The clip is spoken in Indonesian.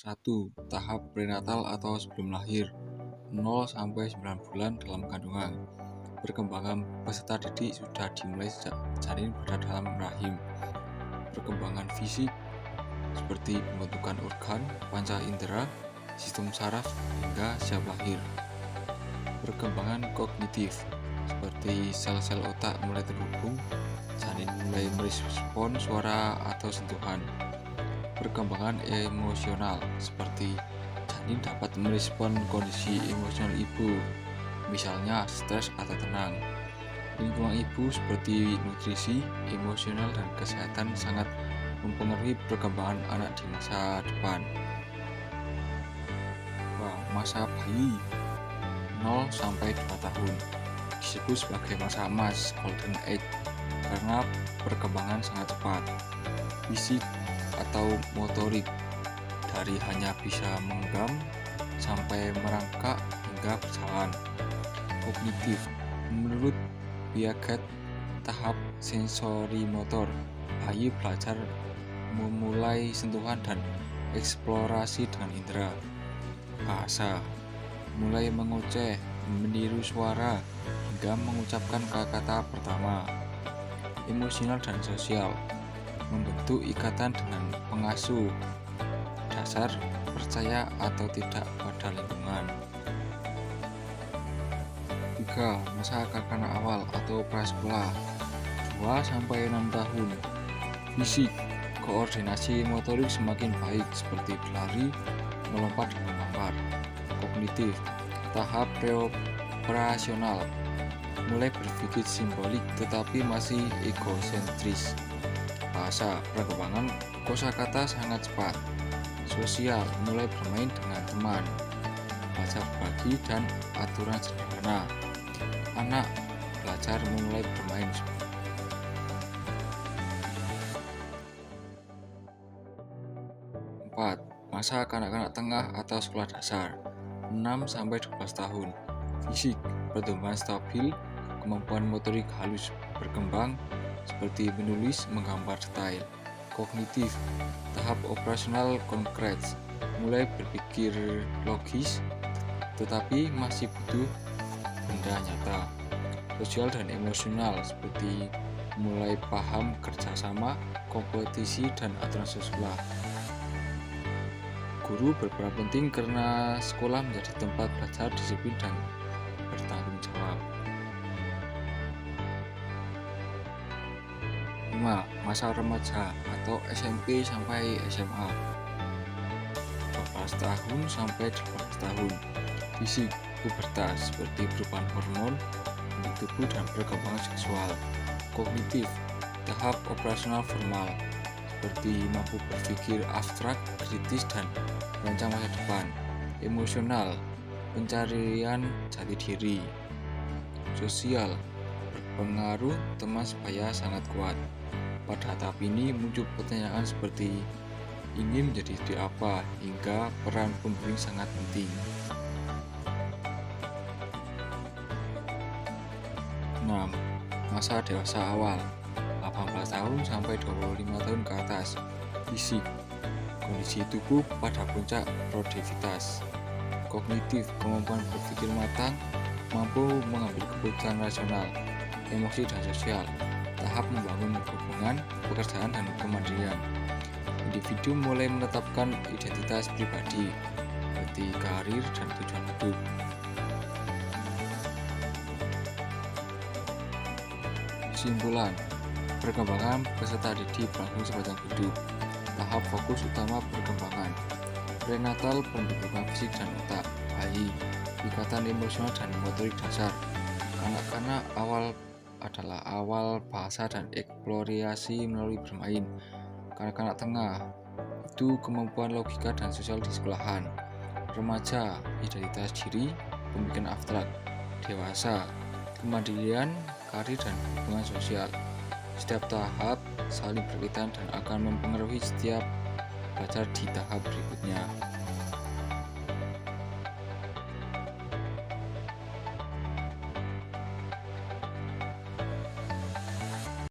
1. Tahap prenatal atau sebelum lahir 0-9 bulan dalam kandungan. Perkembangan peserta didik sudah dimulai sejak janin berada dalam rahim. Perkembangan fisik seperti pembentukan organ, panca indera, sistem saraf hingga siap lahir. Perkembangan kognitif seperti sel-sel otak mulai terhubung, janin mulai merespon suara atau sentuhan. Perkembangan emosional seperti janin dapat merespon kondisi emosional ibu, misalnya stres atau tenang. Lingkungan ibu seperti nutrisi, emosional, dan kesehatan sangat mempengaruhi perkembangan anak di masa depan. Masa bayi 0-2 tahun disebut sebagai masa emas golden age karena perkembangan sangat cepat. Fisik atau motorik dari hanya bisa menggenggam sampai merangkak hingga berjalan. Kognitif menurut Piaget, tahap sensori motor bayi belajar memulai sentuhan dan eksplorasi dengan indera. Bahasa mulai mengoceh, meniru suara hingga mengucapkan kata-kata pertama. Emosional dan sosial membentuk ikatan dengan pengasuh, dasar percaya atau tidak pada lingkungan. 3. Masa kanak-kanak awal atau prasekolah 2-6 tahun. Fisik, koordinasi motorik semakin baik seperti berlari, melompat, dan menggambar. Kognitif, tahap preoperasional, mulai berpikir simbolik tetapi masih egosentris. Bahasa, perkembangan kosakata sangat cepat. Sosial, mulai bermain dengan teman, belajar berbagi dan aturan sederhana. Anak belajar memulai bermain. 4. Masa kanak-kanak tengah atau sekolah dasar 6-12 tahun. Fisik, pertumbuhan stabil, kemampuan motorik halus berkembang seperti menulis, menggambar detail. Kognitif, tahap operasional konkret, mulai berpikir logis tetapi masih butuh benda nyata. Sosial dan emosional seperti mulai paham kerjasama, kompetisi, dan aturan sekolah. Guru berperan penting karena sekolah menjadi tempat belajar disiplin dan bertanggung jawab. 5. Masa remaja atau SMP sampai SMA 12 tahun sampai 18 tahun. Fisik, pubertas seperti perubahan hormon, bentuk tubuh, dan perkembangan seksual. Kognitif, tahap operasional formal seperti mampu berpikir abstrak, kritis, dan merancang masa depan. Emosional, pencarian jati diri. Sosial, berpengaruh teman sebaya sangat kuat. Pada tahap ini muncul pertanyaan seperti ingin menjadi apa hingga peran pembimbing sangat penting. 6. Masa dewasa awal 18 tahun sampai 25 tahun ke atas. Fisik, kondisi tubuh pada puncak produktivitas. Kognitif, kemampuan berpikir matang, mampu mengambil keputusan rasional. Emosi dan sosial, tahap membangun hubungan, pekerjaan, dan kemandirian. Individu mulai menetapkan identitas pribadi seperti karir dan tujuan hidup. Kesimpulan, perkembangan peserta didik berlangsung sepanjang hidup. Tahap fokus utama perkembangan prenatal, pembentukan fisik dan otak bayi, ikatan emosional dan motorik dasar. Kanak-kanak awal adalah awal bahasa dan eksplorasi melalui bermain. Kanak-kanak tengah itu kemampuan logika dan sosial di sekolahan. Remaja, identitas diri, pemikiran abstrak. Dewasa, kemandirian, karir, dan hubungan sosial. Setiap tahap saling berkaitan dan akan mempengaruhi setiap belajar di tahap berikutnya.